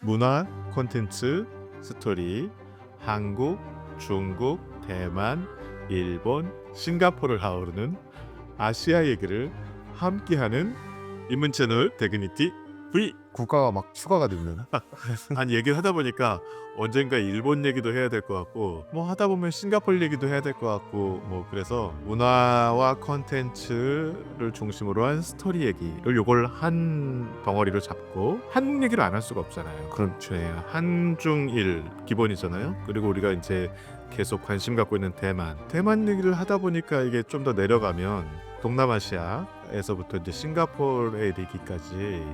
문화, 콘텐츠, 스토리, 한국, 중국, 대만, 일본, 싱가포르를 아우르는 아시아 얘기를 함께하는 인문 채널 대그니티 V. 국가가 막 추가가 되는. 아니 얘기를 하다 보니까 언젠가 일본 얘기도 해야 될 것 같고 뭐 하다 보면 싱가포르 얘기도 해야 될 것 같고 뭐 그래서 문화와 컨텐츠를 중심으로 한 스토리 얘기를 요걸 한 덩어리로 잡고 한국 얘기를 안 할 수가 없잖아요. 그렇죠. 네, 한중일 기본이잖아요. 그리고 우리가 이제 계속 관심 갖고 있는 대만 얘기를 하다 보니까 이게 좀 더 내려가면 동남아시아에서부터 이제 싱가포르에 이르기까지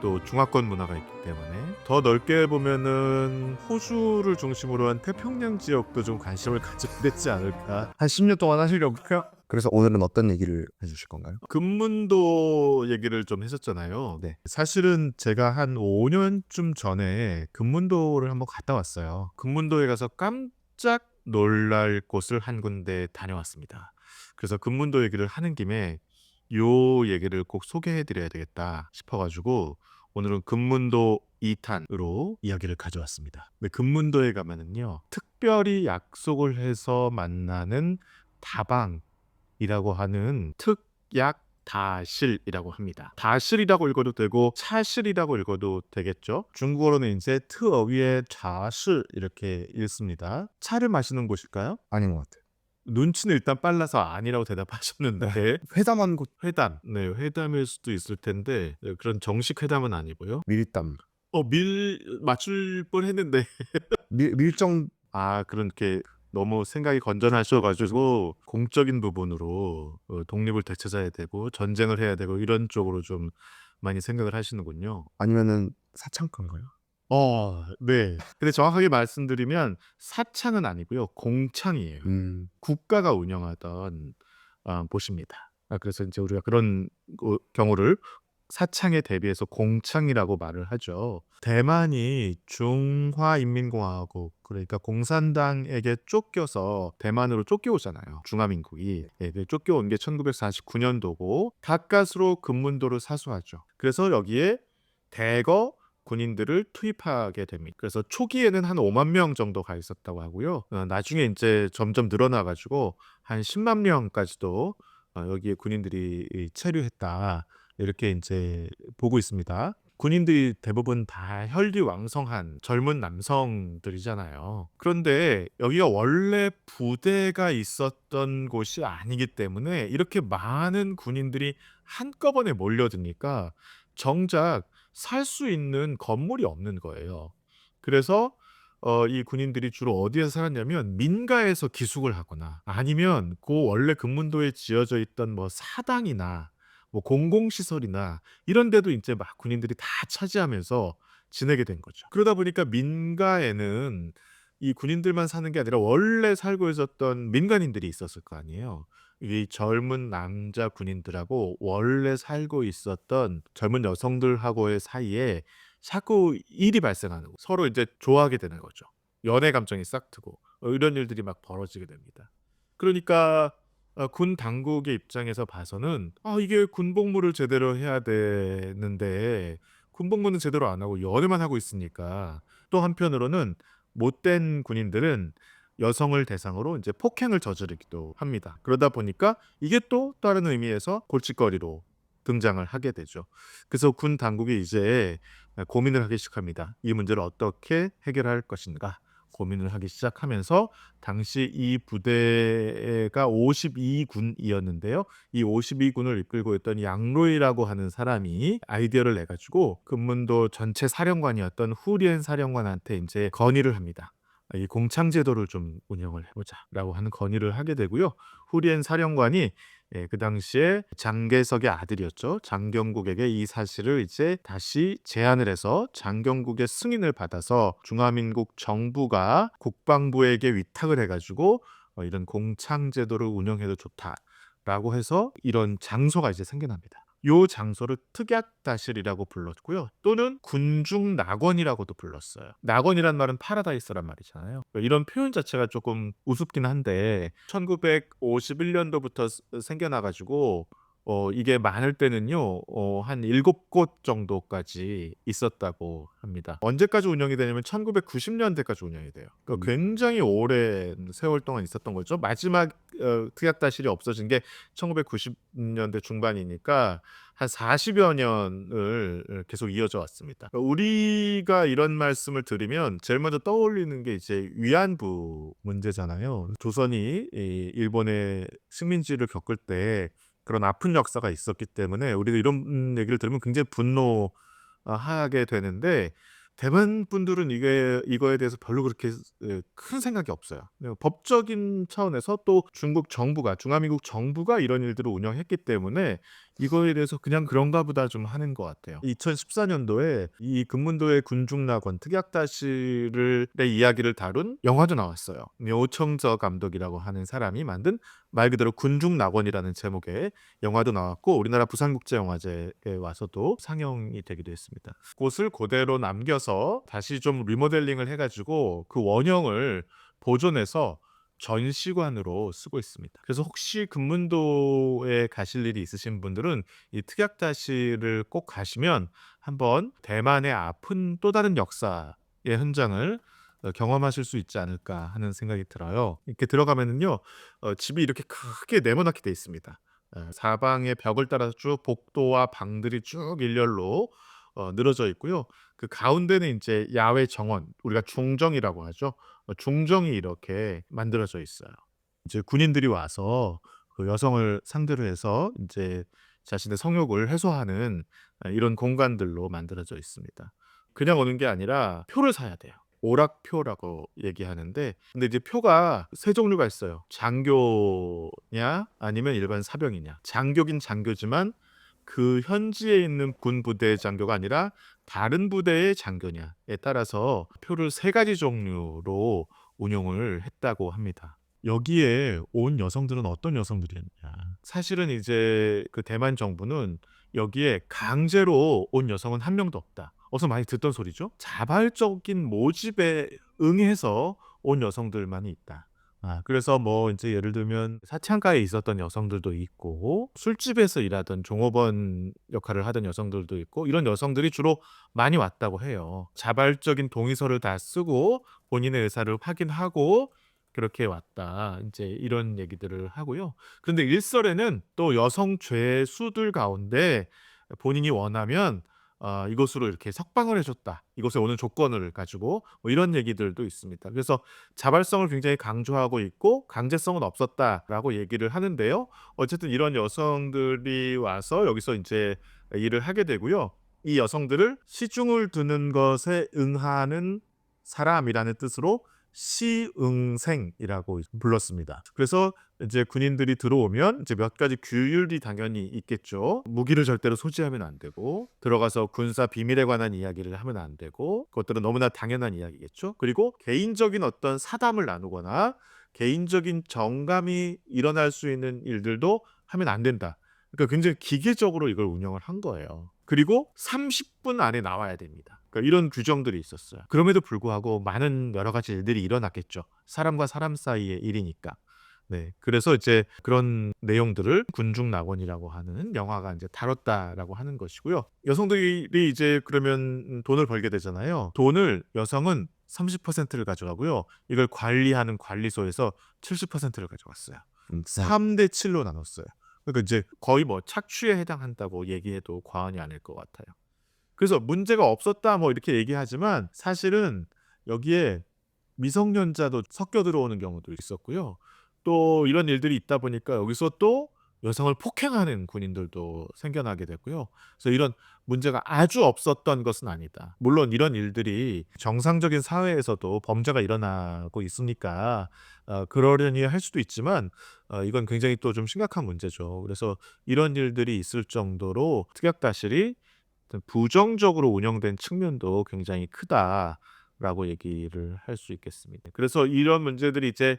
또 중화권 문화가 있기 때문에 더 넓게 보면은 호주를 중심으로 한 태평양 지역도 좀 관심을 가지게 됐지 않을까. 한 10년 동안 하시려고요? 그래서 오늘은 어떤 얘기를 해주실 건가요? 금문도 얘기를 좀 했었잖아요. 네. 사실은 제가 한 5년쯤 전에 금문도를 한번 갔다 왔어요. 금문도에 가서 깜짝 놀랄 곳을 한 군데 다녀왔습니다. 그래서 금문도 얘기를 하는 김에 요 얘기를 꼭 소개해드려야 되겠다 싶어가지고 오늘은 금문도 2탄으로 이야기를 가져왔습니다. 근데 금문도에 가면은요, 특별히 약속을 해서 만나는 다방이라고 하는 특약 다실이라고 합니다. 다실이라고 읽어도 되고 차실이라고 읽어도 되겠죠. 중국어로는 이제 트어위의 차실 이렇게 읽습니다. 차를 마시는 곳일까요? 아닌 것 같아요. 눈치는 일단 빨라서 아니라고 대답하셨는데 회담한 곳. 회담, 네, 회담일 수도 있을 텐데 그런 정식 회담은 아니고요. 밀담. 맞출 뻔했는데 밀정. 그렇게 너무 생각이 건전하셔가지고 공적인 부분으로 독립을 되찾아야 되고 전쟁을 해야 되고 이런 쪽으로 좀 많이 생각을 하시는군요. 아니면은 사창가인가요? 네. 근데 정확하게 말씀드리면 사창은 아니고요, 공창이에요. 국가가 운영하던 곳입니다. 그래서 이제 우리가 그런 경우를 사창에 대비해서 공창이라고 말을 하죠. 대만이 중화인민공화국, 그러니까 공산당에게 쫓겨서 대만으로 쫓겨오잖아요. 중화민국이. 쫓겨온 게 1949년도고 가까스로 금문도를 사수하죠. 그래서 여기에 대거 군인들을 투입하게 됩니다. 그래서 초기에는 한 5만 명 정도 가 있었다고 하고요. 나중에 이제 점점 늘어나가지고 한 10만 명까지도 여기에 군인들이 체류했다. 이렇게 이제 보고 있습니다. 군인들이 대부분 다 혈기왕성한 젊은 남성들이잖아요. 그런데 여기가 원래 부대가 있었던 곳이 아니기 때문에 이렇게 많은 군인들이 한꺼번에 몰려드니까 정작 살 수 있는 건물이 없는 거예요. 그래서 이 군인들이 주로 어디에서 살았냐면 민가에서 기숙을 하거나 아니면 그 원래 금문도에 지어져 있던 뭐 사당이나 뭐 공공시설이나 이런 데도 이제 막 군인들이 다 차지하면서 지내게 된 거죠. 그러다 보니까 민가에는 이 군인들만 사는 게 아니라 원래 살고 있었던 민간인들이 있었을 거 아니에요. 이 젊은 남자 군인들하고 원래 살고 있었던 젊은 여성들하고의 사이에 자꾸 일이 발생하는 거. 서로 이제 좋아하게 되는 거죠. 연애 감정이 싹트고 이런 일들이 막 벌어지게 됩니다. 그러니까 군 당국의 입장에서 봐서는 이게 군복무를 제대로 해야 되는데 군복무는 제대로 안 하고 연애만 하고 있으니까 또 한편으로는 못된 군인들은 여성을 대상으로 이제 폭행을 저지르기도 합니다. 그러다 보니까 이게 또 다른 의미에서 골칫거리로 등장을 하게 되죠. 그래서 군 당국이 이제 고민을 하기 시작합니다. 이 문제를 어떻게 해결할 것인가 고민을 하기 시작하면서 당시 이 부대가 52군이었는데요. 이 52군을 이끌고 있던 양로이라고 하는 사람이 아이디어를 내 가지고 금문도 전체 사령관이었던 후리엔 사령관한테 이제 건의를 합니다. 이 공창 제도를 좀 운영을 해보자라고 하는 건의를 하게 되고요. 후리엔 사령관이 그 당시에 장개석의 아들이었죠. 장경국에게 이 사실을 이제 다시 제안을 해서 장경국의 승인을 받아서 중화민국 정부가 국방부에게 위탁을 해가지고 이런 공창 제도를 운영해도 좋다라고 해서 이런 장소가 이제 생겨납니다. 요 장소를 특약다실이라고 불렀고요. 또는 군중 낙원이라고도 불렀어요. 낙원이란 말은 파라다이스란 말이잖아요. 이런 표현 자체가 조금 우습긴 한데 1951년도부터 생겨나가지고 이게 많을 때는요. 한 7곳 정도까지 있었다고 합니다. 언제까지 운영이 되냐면 1990 년대까지 운영이 돼요. 그러니까 굉장히 오랜 세월 동안 있었던 거죠. 마지막 특약다실이 없어진 게 1990 년대 중반이니까 한 40여 년을 계속 이어져 왔습니다. 그러니까 우리가 이런 말씀을 드리면 제일 먼저 떠올리는 게 이제 위안부 문제잖아요. 조선이 이 일본의 식민지를 겪을 때 그런 아픈 역사가 있었기 때문에 우리가 이런 얘기를 들으면 굉장히 분노하게 되는데, 대만 분들은 이거에 대해서 별로 그렇게 큰 생각이 없어요. 법적인 차원에서 또 중화민국 정부가 이런 일들을 운영했기 때문에 이거에 대해서 그냥 그런가 보다 좀 하는 것 같아요. 2014년도에 이 금문도의 군중낙원 특약다실의 이야기를 다룬 영화도 나왔어요. 오청저 감독이라고 하는 사람이 만든 말 그대로 군중낙원이라는 제목의 영화도 나왔고, 우리나라 부산국제영화제에 와서도 상영이 되기도 했습니다. 곳을 그대로 남겨서 다시 좀 리모델링을 해가지고 그 원형을 보존해서 전시관으로 쓰고 있습니다. 그래서 혹시 금문도에 가실 일이 있으신 분들은 이 특약다실을 꼭 가시면 한번 대만의 아픈 또 다른 역사의 현장을 경험하실 수 있지 않을까 하는 생각이 들어요. 이렇게 들어가면은요, 집이 이렇게 크게 네모나게 돼 있습니다. 사방의 벽을 따라서 쭉 복도와 방들이 쭉 일렬로 늘어져 있고요. 그 가운데는 이제 야외 정원, 우리가 중정이라고 하죠. 중정이 이렇게 만들어져 있어요. 이제 군인들이 와서 그 여성을 상대로 해서 이제 자신의 성욕을 해소하는 이런 공간들로 만들어져 있습니다. 그냥 오는 게 아니라 표를 사야 돼요. 오락표라고 얘기하는데, 근데 이제 표가 세 종류가 있어요. 장교냐 아니면 일반 사병이냐. 장교긴 장교지만 그 현지에 있는 군 부대의 장교가 아니라 다른 부대의 장교냐에 따라서 표를 세 가지 종류로 운용을 했다고 합니다. 여기에 온 여성들은 어떤 여성들이었냐? 사실은 이제 그 대만 정부는 여기에 강제로 온 여성은 한 명도 없다. 어서 많이 듣던 소리죠. 자발적인 모집에 응해서 온 여성들만이 있다. 그래서 뭐 이제 예를 들면 사창가에 있었던 여성들도 있고, 술집에서 일하던 종업원 역할을 하던 여성들도 있고, 이런 여성들이 주로 많이 왔다고 해요. 자발적인 동의서를 다 쓰고 본인의 의사를 확인하고 그렇게 왔다, 이제 이런 얘기들을 하고요. 그런데 일설에는 또 여성 죄수들 가운데 본인이 원하면 이곳으로 이렇게 석방을 해줬다, 이곳에 오는 조건을 가지고, 뭐 이런 얘기들도 있습니다. 그래서 자발성을 굉장히 강조하고 있고 강제성은 없었다라고 얘기를 하는데요. 어쨌든 이런 여성들이 와서 여기서 이제 일을 하게 되고요. 이 여성들을 시중을 두는 것에 응하는 사람이라는 뜻으로 시응생이라고 불렀습니다. 그래서 이제 군인들이 들어오면 이제 몇 가지 규율이 당연히 있겠죠. 무기를 절대로 소지하면 안 되고, 들어가서 군사 비밀에 관한 이야기를 하면 안 되고, 그것들은 너무나 당연한 이야기겠죠. 그리고 개인적인 어떤 사담을 나누거나 개인적인 정감이 일어날 수 있는 일들도 하면 안 된다. 그러니까 굉장히 기계적으로 이걸 운영을 한 거예요. 그리고 30분 안에 나와야 됩니다. 그러니까 이런 규정들이 있었어요. 그럼에도 불구하고 많은 여러 가지 일들이 일어났겠죠. 사람과 사람 사이의 일이니까. 네, 그래서 이제 그런 내용들을 군중낙원이라고 하는 영화가 이제 다뤘다라고 하는 것이고요. 여성들이 이제 그러면 돈을 벌게 되잖아요. 돈을 여성은 30%를 가져가고요. 이걸 관리하는 관리소에서 70%를 가져갔어요. 3대 7로 나눴어요. 그러니까 이제 거의 뭐 착취에 해당한다고 얘기해도 과언이 아닐 것 같아요. 그래서 문제가 없었다 뭐 이렇게 얘기하지만, 사실은 여기에 미성년자도 섞여 들어오는 경우도 있었고요. 또 이런 일들이 있다 보니까 여기서 또 여성을 폭행하는 군인들도 생겨나게 됐고요. 그래서 이런 문제가 아주 없었던 것은 아니다. 물론 이런 일들이 정상적인 사회에서도 범죄가 일어나고 있으니까 그러려니 할 수도 있지만, 이건 굉장히 또 좀 심각한 문제죠. 그래서 이런 일들이 있을 정도로 특약다실이 부정적으로 운영된 측면도 굉장히 크다라고 얘기를 할 수 있겠습니다. 그래서 이런 문제들이 이제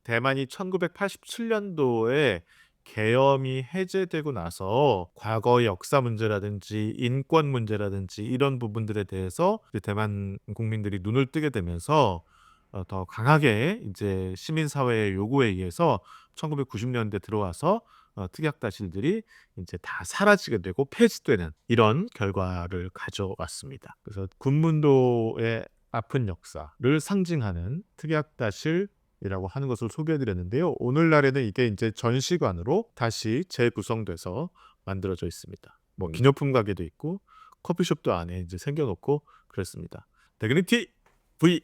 대만이 1987년도에 계엄이 해제되고 나서 과거의 역사 문제라든지 인권 문제라든지 이런 부분들에 대해서 이제 대만 국민들이 눈을 뜨게 되면서 더 강하게 이제 시민 사회의 요구에 의해서 1990년대 들어와서 특약다실들이 이제 다 사라지게 되고 폐지되는 이런 결과를 가져왔습니다. 그래서 군문도의 아픈 역사를 상징하는 특약다실이라고 하는 것을 소개해드렸는데요. 오늘날에는 이게 이제 전시관으로 다시 재구성돼서 만들어져 있습니다. 뭐 기념품 가게도 있고 커피숍도 안에 이제 생겨놓고 그랬습니다. 대그니티 V